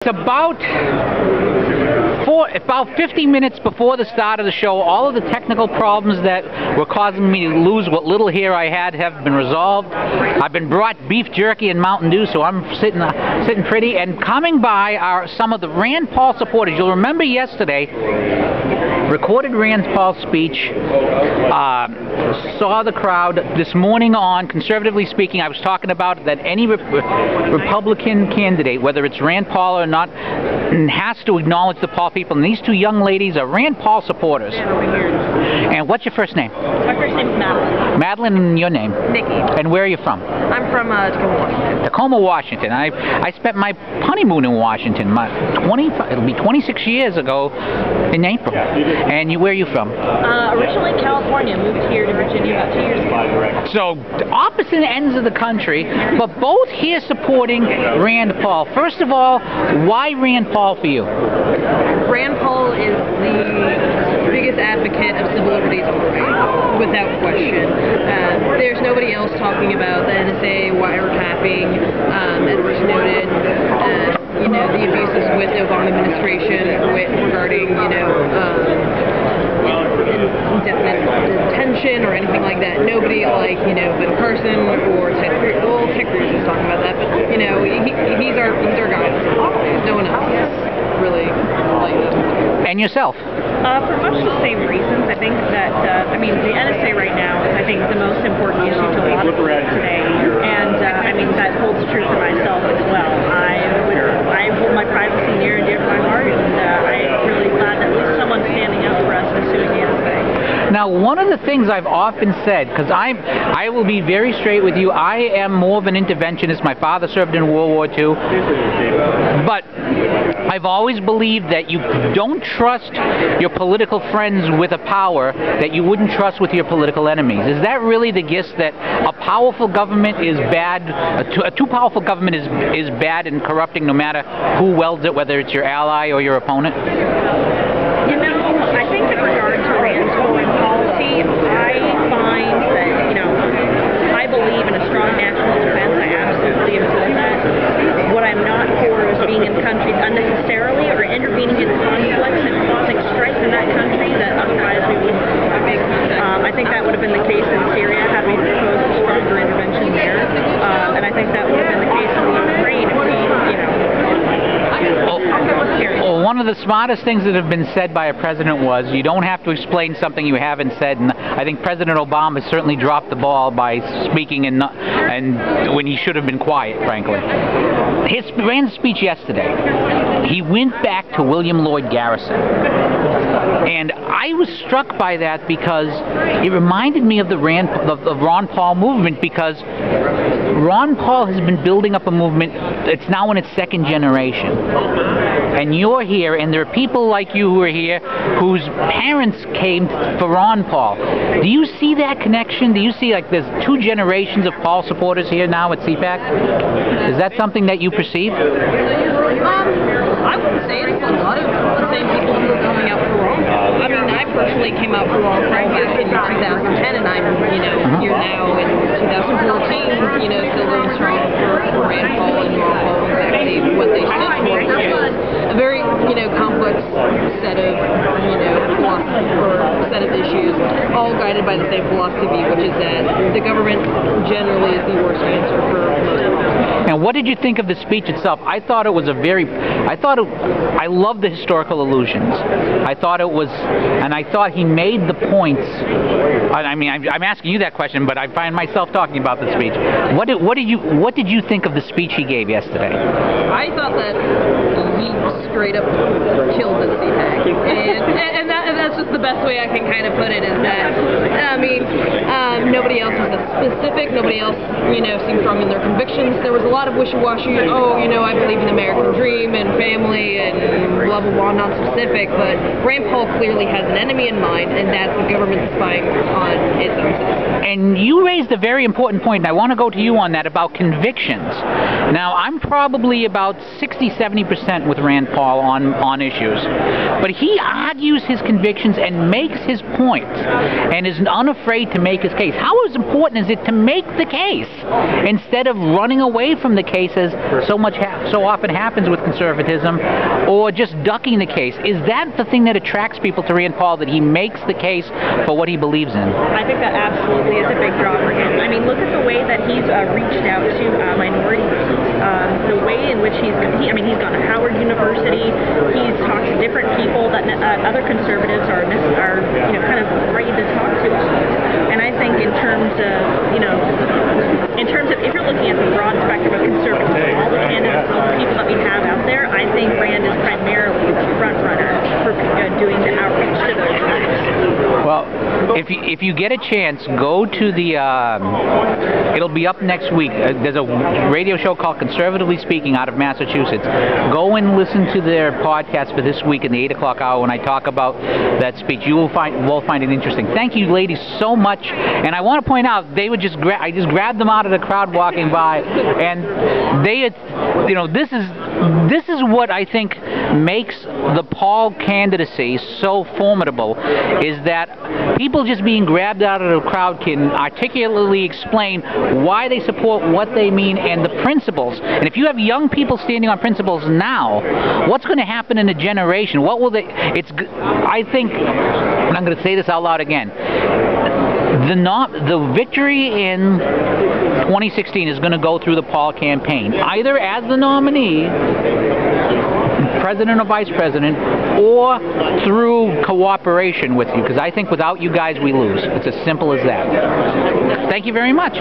It's about 50 minutes before the start of the show. All of the technical problems that were causing me to lose what little hair I had have been resolved. I've been brought beef jerky and Mountain Dew, so I'm sitting pretty. And coming by are some of the Rand Paul supporters. You'll remember yesterday, recorded Rand Paul's speech, saw the crowd. This morning on Conservatively Speaking, I was talking about that any Republican candidate, whether it's Rand Paul or not, has to acknowledge the Paul people. And these two young ladies are Rand Paul supporters. And what's your first name? My first name is Madeline. Madeline, and your name? Nikki. And where are you from? I'm from Tacoma, Washington. Tacoma, Washington. I spent my honeymoon in Washington. It'll be 26 years ago in April. And where are you from? Originally California. Moved here to Virginia about 2 years ago. So opposite ends of the country, but both here supporting Rand Paul. First of all, why Rand Paul for you? Rand Paul is the biggest advocate of civil liberties in the world, without question. There's nobody else talking about the NSA wiretapping, as was noted, the abuses with the Obama administration regarding, indefinite detention or anything like that. Nobody like, Ben Carson or Ted Cruz is talking about that, but, he's our guy. No one else really like that. And yourself? For much the same reasons. I think that, the NSA right now is, I think, the most important issue to a lot of people today. And, that holds true for myself as well. I hold my privacy near and dear to my heart, and I'm really glad that at least someone's standing up for us and suing the NSA. Now, one of the things I've often said, because I will be very straight with you, I am more of an interventionist. My father served in World War II. But I've always believed that you don't trust your political friends with a power that you wouldn't trust with your political enemies. Is that really the gist, that a powerful government is bad, a too powerful government is bad and corrupting no matter who welds it, whether it's your ally or your opponent? I think in regard to Rand's foreign policy, I find that, I believe in a strong national defense. I absolutely am for that. What I'm not for is being in countries unnecessarily or intervening in conflicts and causing strife in that country that otherwise we wouldn't be having. I think that would have been the case in Syria had we proposed a stronger intervention there. And I think that would have been the case in Ukraine if we, one of the smartest things that have been said by a president was, you don't have to explain something you haven't said, and I think President Obama certainly dropped the ball by speaking and when he should have been quiet, frankly. Rand's speech yesterday, he went back to William Lloyd Garrison, and I was struck by that because it reminded me of the Ron Paul movement, because Ron Paul has been building up a movement that's now in its second generation. And you're here, and there are people like you who are here whose parents came for Ron Paul. Do you see that connection? Do you see, like, there's two generations of Paul supporters here now at CPAC? Is that something that you perceive? I wouldn't say it's a lot of the same people who are coming out for Ron Paul. I personally came out for Ron Paul back in 2010, and I'm, here now in 2014, still going strong for Rand Paul and Ron Paul, exactly what they stood for, which was a very, complex set of, philosophy or set of issues, all guided by the same philosophy, which is that the government generally is the worst answer for most problems. And what did you think of the speech itself? I thought it was I love the historical allusions. I thought he made the points. I'm asking you that question, but I find myself talking about the speech. What did you think of the speech he gave yesterday? I thought that he straight up killed the CPAC, and that's just the best way I can kind of put it. Is that nobody else was that specific. Nobody else seemed strong in their convictions. There was a lot of wishy-washy. I believe in the American dream and family and blah blah blah, not specific. But Rand Paul clearly has an enemy in mind, and that's the government spying on its own citizens. And you raised a very important point, and I want to go to you on that, about convictions. Now, I'm probably about 60-70% with Rand Paul on issues, but he argues his convictions convictions and makes his point and is unafraid to make his case. How important is it to make the case instead of running away from the case as so often happens with conservatism, or just ducking the case? Is that the thing that attracts people to Rand Paul, that he makes the case for what he believes in? I think that absolutely is a big draw for him. I mean, look at the way that he's reached out to minorities. The way in which he's gone to Howard University. He's talked to different people that other conservatives are kind of afraid to talk to. And I think in terms of if you're looking at the broad spectrum of conservatism, all the candidates, all the people that we have out there, I think Rand is primarily the front runner for doing the outreach to those groups. Well, if you get a chance, go to the, it'll be up next week. There's a radio show called Conservatively Speaking out of Massachusetts. Go and listen to their podcast for this week in the 8 o'clock hour when I talk about that speech. You will find it interesting. Thank you, ladies, so much. And I want to point out, they would I just grabbed them out of the crowd walking by, and they, this is what I think makes the Paul candidacy so formidable, is that people just being grabbed out of the crowd can articulately explain why they support what they mean and the principles. And if you have young people standing on principles now, what's going to happen in a generation? What will they? I think, and I'm going to say this out loud again, the victory in 2016 is going to go through the Paul campaign, either as the nominee, president or vice president, or through cooperation with you, because I think without you guys we lose. It's as simple as that. Thank you very much.